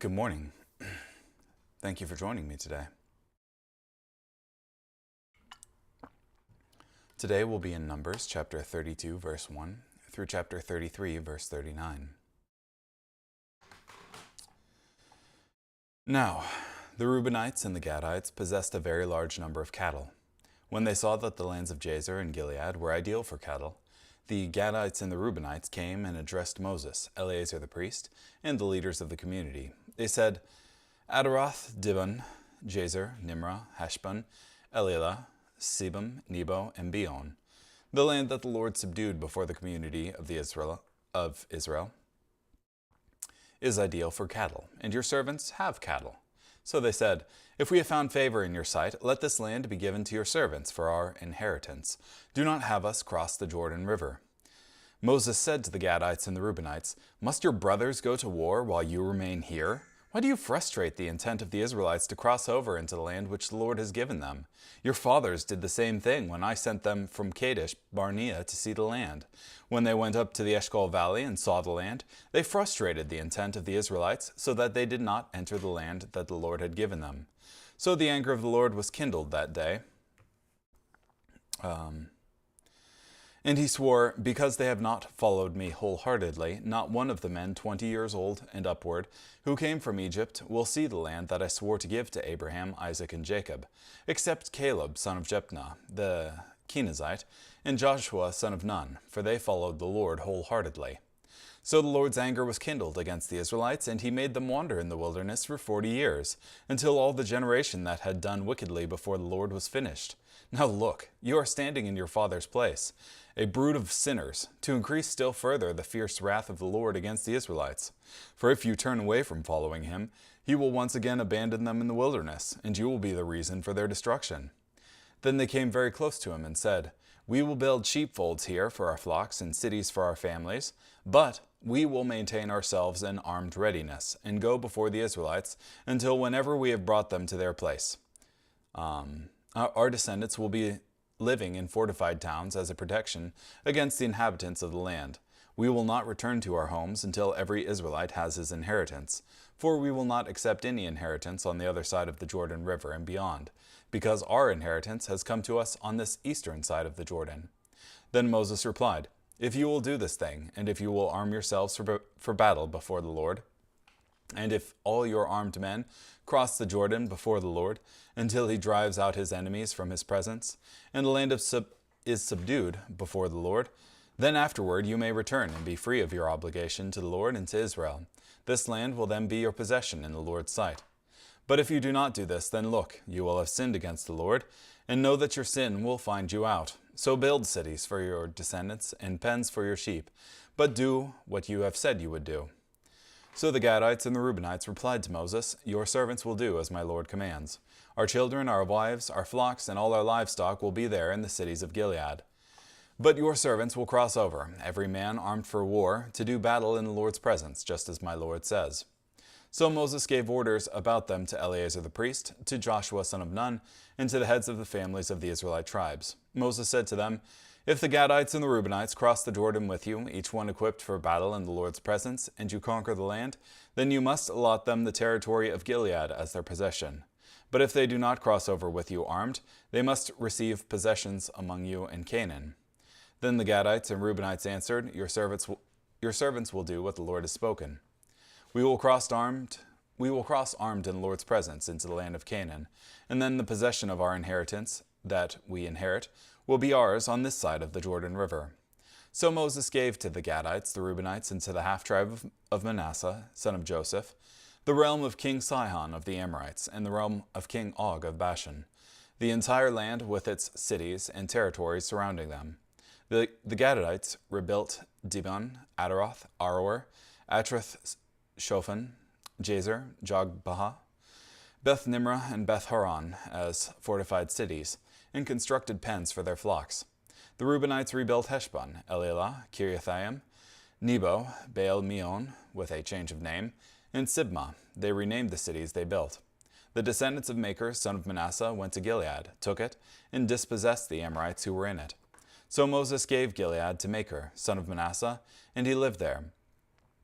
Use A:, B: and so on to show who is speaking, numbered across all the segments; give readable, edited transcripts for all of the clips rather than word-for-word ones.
A: Good morning. Thank you for joining me today. Today we'll be in Numbers chapter 32, verse 1 through chapter 33, verse 39. Now, the Reubenites and the Gadites possessed a very large number of cattle. When they saw that the lands of Jazer and Gilead were ideal for cattle, the Gadites and the Reubenites came and addressed Moses, Eleazar the priest, and the leaders of the community. They said, Adaroth, Dibon, Jazer, Nimrah, Heshbon, Elilah, Sebam, Nebo, and Beon, the land that the Lord subdued before the community of Israel, is ideal for cattle, and your servants have cattle. So they said, If we have found favor in your sight, let this land be given to your servants for our inheritance. Do not have us cross the Jordan River. Moses said to the Gadites and the Reubenites, Must your brothers go to war while you remain here? Why do you frustrate the intent of the Israelites to cross over into the land which the Lord has given them? Your fathers did the same thing when I sent them from Kadesh Barnea to see the land. When they went up to the Eshcol Valley and saw the land, they frustrated the intent of the Israelites so that they did not enter the land that the Lord had given them. So the anger of the Lord was kindled that day. And he swore, Because they have not followed me wholeheartedly, not one of the men 20 years old and upward, who came from Egypt, will see the land that I swore to give to Abraham, Isaac, and Jacob, except Caleb, son of Jephunneh, the Kenizzite, and Joshua, son of Nun, for they followed the Lord wholeheartedly. So the Lord's anger was kindled against the Israelites, and he made them wander in the wilderness for 40 years, until all the generation that had done wickedly before the Lord was finished. Now look, you are standing in your father's place, a brood of sinners, to increase still further the fierce wrath of the Lord against the Israelites. For if you turn away from following him, he will once again abandon them in the wilderness, and you will be the reason for their destruction. Then they came very close to him and said, We will build sheepfolds here for our flocks and cities for our families, but we will maintain ourselves in armed readiness and go before the Israelites until whenever we have brought them to their place. Our descendants will be living in fortified towns as a protection against the inhabitants of the land. We will not return to our homes until every Israelite has his inheritance, for we will not accept any inheritance on the other side of the Jordan River and beyond, because our inheritance has come to us on this eastern side of the Jordan. Then Moses replied, If you will do this thing, and if you will arm yourselves for battle before the Lord, and if all your armed men cross the Jordan before the Lord, until he drives out his enemies from his presence, and the land is subdued before the Lord, then afterward you may return and be free of your obligation to the Lord and to Israel. This land will then be your possession in the Lord's sight. But if you do not do this, then look, you will have sinned against the Lord, and know that your sin will find you out. So build cities for your descendants and pens for your sheep, but do what you have said you would do. So the Gadites and the Reubenites replied to Moses, Your servants will do as my Lord commands. Our children, our wives, our flocks, and all our livestock will be there in the cities of Gilead. But your servants will cross over, every man armed for war, to do battle in the Lord's presence, just as my Lord says. So Moses gave orders about them to Eleazar the priest, to Joshua son of Nun, and to the heads of the families of the Israelite tribes. Moses said to them, If the Gadites and the Reubenites cross the Jordan with you, each one equipped for battle in the Lord's presence, and you conquer the land, then you must allot them the territory of Gilead as their possession. But if they do not cross over with you armed, they must receive possessions among you in Canaan. Then the Gadites and Reubenites answered, Your servants will do what the Lord has spoken. We will cross armed in the Lord's presence into the land of Canaan, and then the possession of our inheritance that we inherit will be ours on this side of the Jordan River. So Moses gave to the Gadites, the Reubenites, and to the half-tribe of Manasseh, son of Joseph, the realm of King Sihon of the Amorites, and the realm of King Og of Bashan, the entire land with its cities and territories surrounding them. The Gadites rebuilt Dibon, Adaroth, Aroer, Atroth, Shophan, Jazer, Jogbaha, Beth Nimrah, and Beth Horon as fortified cities, and constructed pens for their flocks. The Reubenites rebuilt Heshbon, Elilah, Kiriathaim, Nebo, Baal Meon, with a change of name, and Sibmah. They renamed the cities they built. The descendants of Machir, son of Manasseh, went to Gilead, took it, and dispossessed the Amorites who were in it. So Moses gave Gilead to Machir, son of Manasseh, and he lived there.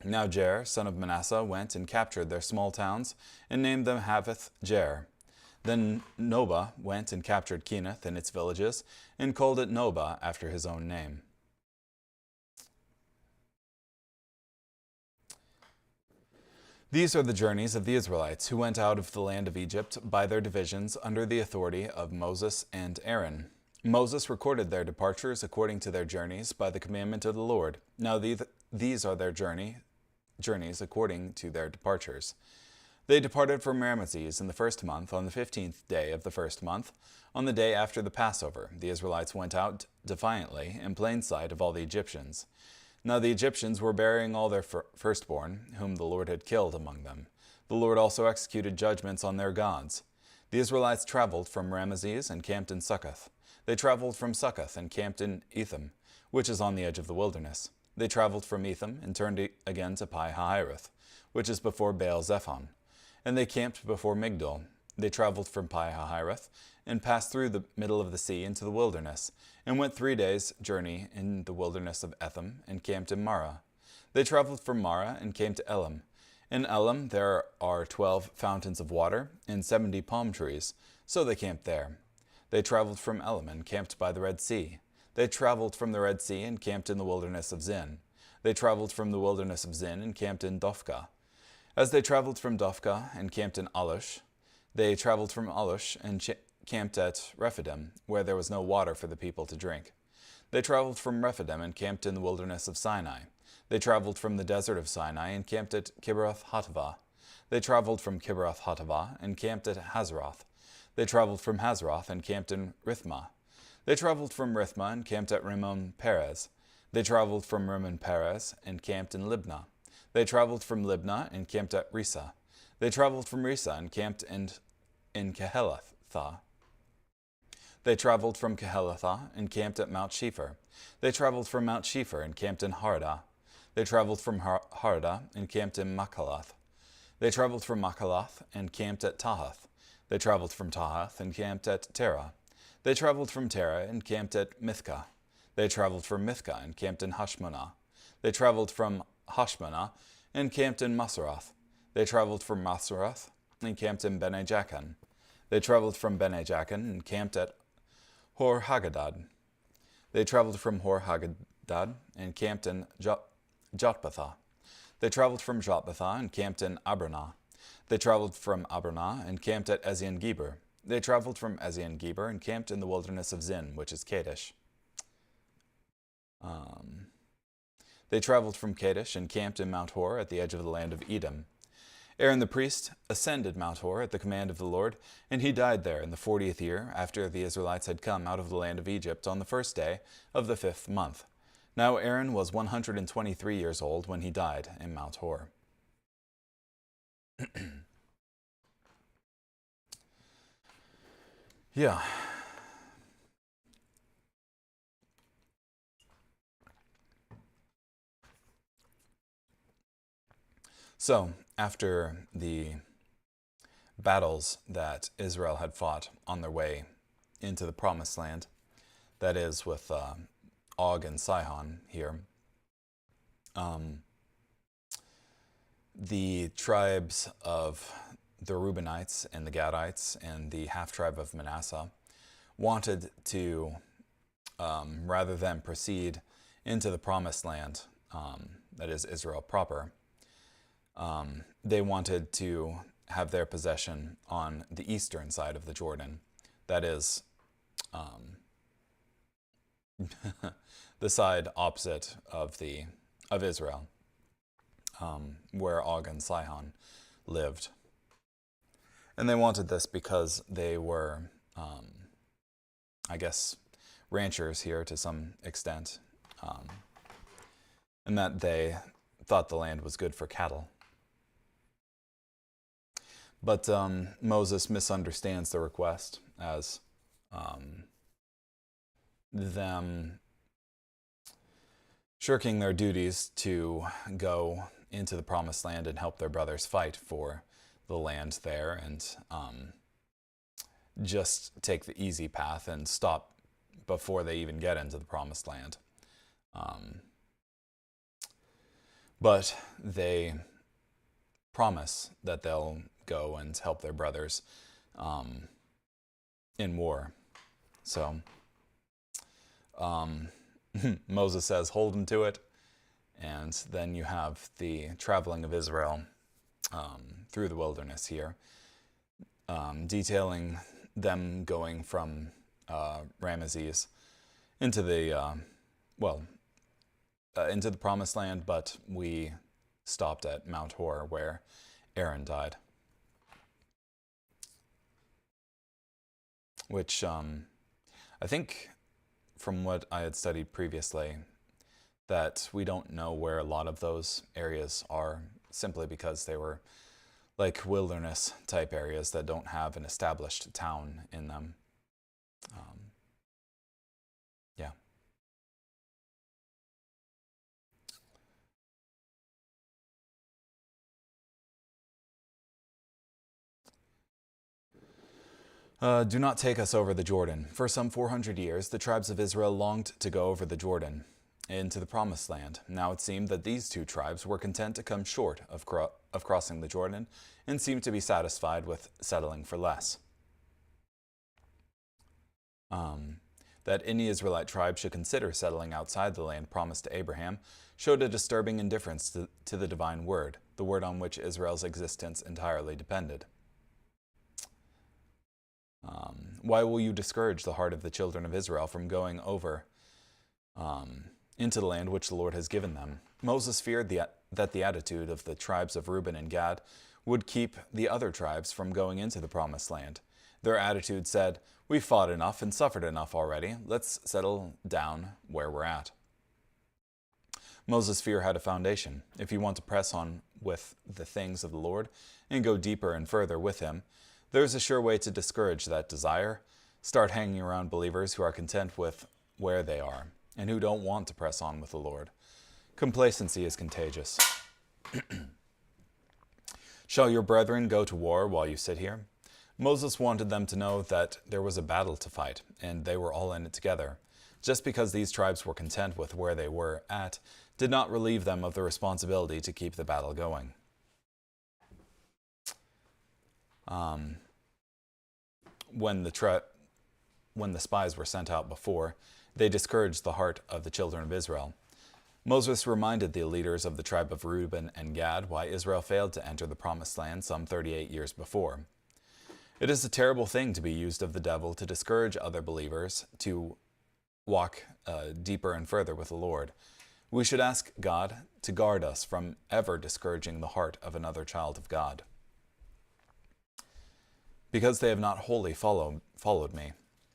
A: Now Jair, son of Manasseh, went and captured their small towns, and named them Havoth Jair. Then Noba went and captured Kenath and its villages, and called it Noba after his own name. These are the journeys of the Israelites who went out of the land of Egypt by their divisions under the authority of Moses and Aaron. Moses recorded their departures according to their journeys by the commandment of the Lord. Now these are their journeys according to their departures. They departed from Ramesses in the first month, on the 15th day of the first month. On the day after the Passover, the Israelites went out defiantly in plain sight of all the Egyptians. Now the Egyptians were burying all their firstborn, whom the Lord had killed among them. The Lord also executed judgments on their gods. The Israelites traveled from Ramesses and camped in Succoth. They traveled from Succoth and camped in Etham, which is on the edge of the wilderness. They traveled from Etham and turned again to Pi-hahiroth, which is before Baal-zephon. And they camped before Migdol. They traveled from Pi-hahiroth and passed through the middle of the sea into the wilderness, and went 3 days' journey in the wilderness of Etham, and camped in Marah. They traveled from Marah and came to Elim. In Elim there are 12 fountains of water and 70 palm trees, so they camped there. They traveled from Elim and camped by the Red Sea. They traveled from the Red Sea and camped in the wilderness of Zin. They traveled from the wilderness of Zin and camped in Dophkah. As they traveled from Dophkah and camped in Alush, they traveled from Alush and camped at Rephidim, where there was no water for the people to drink. They traveled from Rephidim and camped in the wilderness of Sinai. They traveled from the desert of Sinai and camped at Kibroth-Hattaavah. They traveled from Kibroth-Hattaavah and camped at Hazeroth. They traveled from Hazeroth and camped in Rithmah. They traveled from Rithmah and camped at Rimmon-Perez. They traveled from Rimmon-Perez and camped in Libnah. They traveled from Libnah and camped at Risa. They traveled from Risa and camped in Kehelathah. They traveled from Kehelathah and camped at Mount Shefer. They traveled from Mount Shefer and camped in Hardah. They traveled from Hardah and camped in Machalath. They traveled from Machalath and camped at Tahath. They traveled from Tahath and camped at Terah. They traveled from Terah and camped at Mithkah. They traveled from Mithkah and camped in Hashmonah. They traveled from Hashmonah and camped in Maseroth. They traveled from Maseroth and camped in Bene-Jaakan. They traveled from Bene-Jaakan and camped at Hor-Hagadad. They traveled from Hor-Hagadad and camped in Jotbathah. They traveled from Jotbathah and camped in Abranah. They traveled from Abranah and camped at Ezion-Geber. They traveled from Ezion-Geber and camped in the wilderness of Zin, which is Kadesh. They traveled from Kadesh and camped in Mount Hor at the edge of the land of Edom. Aaron the priest ascended Mount Hor at the command of the Lord, and he died there in the 40th year after the Israelites had come out of the land of Egypt on the first day of the 5th month. Now Aaron was 123 years old when he died in Mount Hor. Yeah. So, after the battles that Israel had fought on their way into the Promised Land, that is with Og and Sihon here, the tribes of the Reubenites and the Gadites and the half-tribe of Manasseh wanted to, rather than proceed into the Promised Land, that is Israel proper, they wanted to have their possession on the eastern side of the Jordan, that is the side opposite of Israel, where Og and Sihon lived. And they wanted this because they were, I guess, ranchers here to some extent, and that they thought the land was good for cattle. But Moses misunderstands the request as them shirking their duties to go into the Promised Land and help their brothers fight for the land there, and just take the easy path and stop before they even get into the Promised Land. But they promise that they'll go and help their brothers in war. So Moses says, hold them to it. And then you have the traveling of Israel through the wilderness here, detailing them going from Ramesses into the into the Promised Land, but we stopped at Mount Hor where Aaron died, which I think, from what I had studied previously, that we don't know where a lot of those areas are, simply because they were like wilderness type areas that don't have an established town in them. Yeah. Do not take us over the Jordan. For some 400 years, the tribes of Israel longed to go over the Jordan into the Promised Land. Now it seemed that these two tribes were content to come short of crossing the Jordan and seemed to be satisfied with settling for less. That any Israelite tribe should consider settling outside the land promised to Abraham showed a disturbing indifference to the divine word, the word on which Israel's existence entirely depended. Why will you discourage the heart of the children of Israel from going over into the land which the Lord has given them? Moses feared that the attitude of the tribes of Reuben and Gad would keep the other tribes from going into the Promised Land. Their attitude said, "We've fought enough and suffered enough already. Let's settle down where we're at." Moses' fear had a foundation. If you want to press on with the things of the Lord and go deeper and further with him, there's a sure way to discourage that desire. Start hanging around believers who are content with where they are and who don't want to press on with the Lord. Complacency is contagious. Shall your brethren go to war while you sit here? Moses wanted them to know that there was a battle to fight, and they were all in it together. Just because these tribes were content with where they were at did not relieve them of the responsibility to keep the battle going. When the spies were sent out before, they discouraged the heart of the children of Israel. Moses reminded the leaders of the tribe of Reuben and Gad why Israel failed to enter the Promised Land some 38 years before. It is a terrible thing to be used of the devil to discourage other believers to walk deeper and further with the Lord. We should ask God to guard us from ever discouraging the heart of another child of God. Because they have not wholly followed me.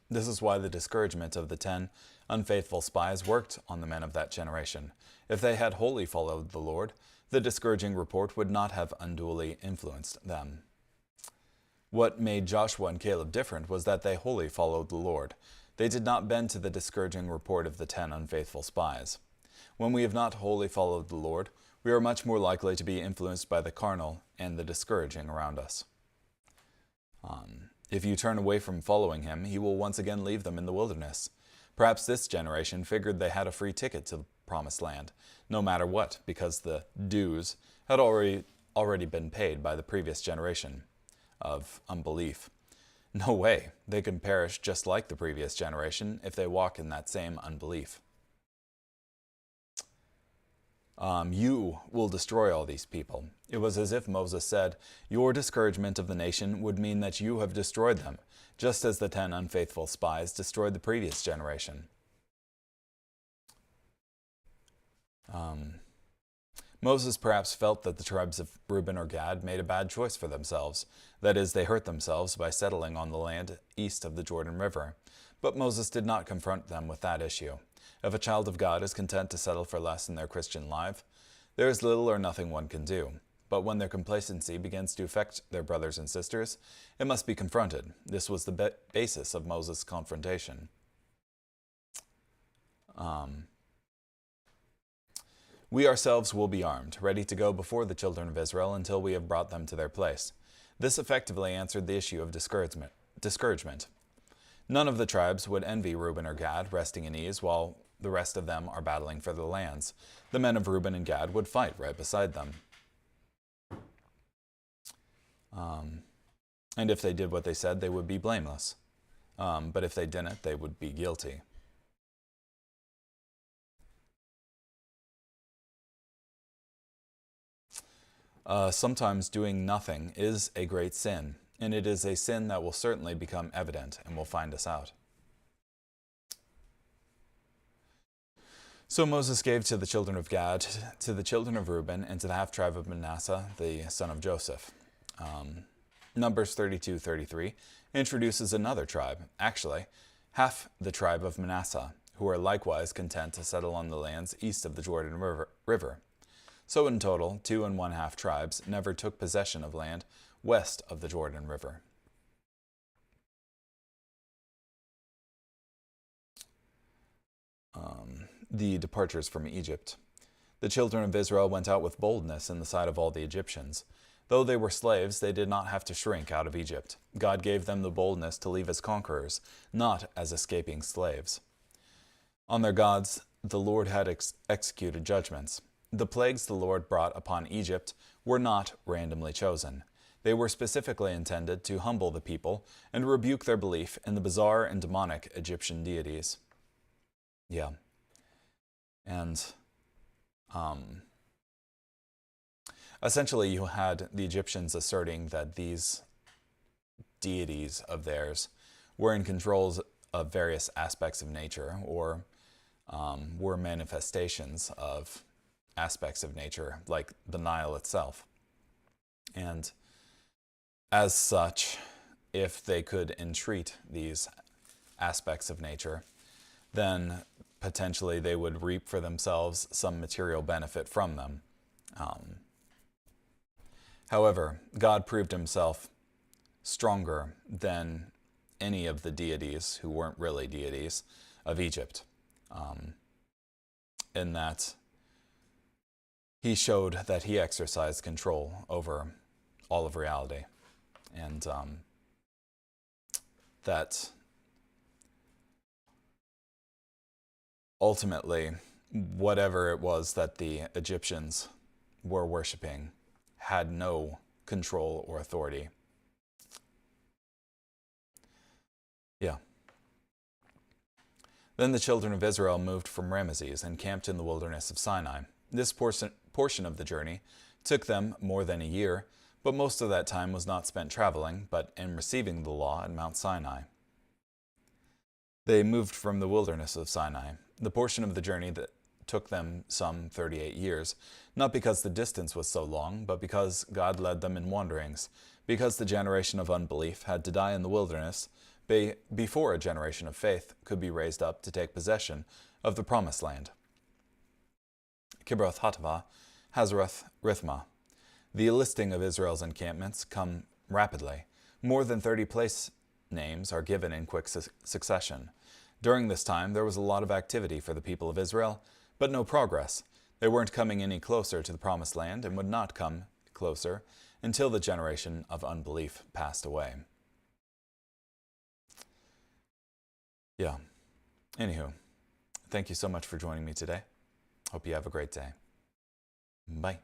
A: This is why the discouragement of the 10 unfaithful spies worked on the men of that generation. If they had wholly followed the Lord, the discouraging report would not have unduly influenced them. What made Joshua and Caleb different was that they wholly followed the Lord. They did not bend to the discouraging report of the 10 unfaithful spies. When we have not wholly followed the Lord, we are much more likely to be influenced by the carnal and the discouraging around us. If you turn away from following him, he will once again leave them in the wilderness. Perhaps this generation figured they had a free ticket to the Promised Land, no matter what, because the dues had already been paid by the previous generation of unbelief. No way, they can perish just like the previous generation if they walk in that same unbelief. You will destroy all these people. It was as if Moses said, your discouragement of the nation would mean that you have destroyed them, just as the 10 unfaithful spies destroyed the previous generation. Moses perhaps felt that the tribes of Reuben or Gad made a bad choice for themselves. That is, they hurt themselves by settling on the land east of the Jordan River. But Moses did not confront them with that issue. If a child of God is content to settle for less in their Christian life, there is little or nothing one can do. But when their complacency begins to affect their brothers and sisters, it must be confronted. This was the basis of Moses' confrontation. We ourselves will be armed, ready to go before the children of Israel until we have brought them to their place. This effectively answered the issue of discouragement. None of the tribes would envy Reuben or Gad resting in ease while The rest of them are battling for the lands. The men of Reuben and Gad would fight right beside them. And if they did what they said, they would be blameless. But if they didn't, they would be guilty. Sometimes doing nothing is a great sin, and it is a sin that will certainly become evident and will find us out. So Moses gave to the children of Gad, to the children of Reuben, and to the half-tribe of Manasseh, the son of Joseph. Numbers 32:33 introduces another tribe, actually, half the tribe of Manasseh, who are likewise content to settle on the lands east of the Jordan River. So in total, 2 1/2 tribes never took possession of land west of the Jordan River. The departures from Egypt. The children of Israel went out with boldness in the sight of all the Egyptians. Though they were slaves, they did not have to shrink out of Egypt. God gave them the boldness to leave as conquerors, not as escaping slaves. On their gods, the Lord had executed judgments. The plagues the Lord brought upon Egypt were not randomly chosen. They were specifically intended to humble the people and rebuke their belief in the bizarre and demonic Egyptian deities. Yeah. And essentially you had the Egyptians asserting that these deities of theirs were in control of various aspects of nature, or were manifestations of aspects of nature, like the Nile itself. And as such, if they could entreat these aspects of nature, then potentially they would reap for themselves some material benefit from them. However, God proved himself stronger than any of the deities who weren't really deities of Egypt, in that he showed that he exercised control over all of reality, and that ultimately, whatever it was that the Egyptians were worshiping had no control or authority. Yeah. Then the children of Israel moved from Ramesses and camped in the wilderness of Sinai. This portion of the journey took them more than a year, but most of that time was not spent traveling, but in receiving the law at Mount Sinai. They moved from the wilderness of Sinai, the portion of the journey that took them some 38 years, not because the distance was so long, but because God led them in wanderings, because the generation of unbelief had to die in the wilderness before a generation of faith could be raised up to take possession of the promised land. Kibroth Hattaavah, Hazeroth Rithmah. The listing of Israel's encampments come rapidly. More than 30 place names are given in quick succession. During this time, there was a lot of activity for the people of Israel, but no progress. They weren't coming any closer to the promised land and would not come closer until the generation of unbelief passed away. Yeah. Anywho, thank you so much for joining me today. Hope you have a great day. Bye.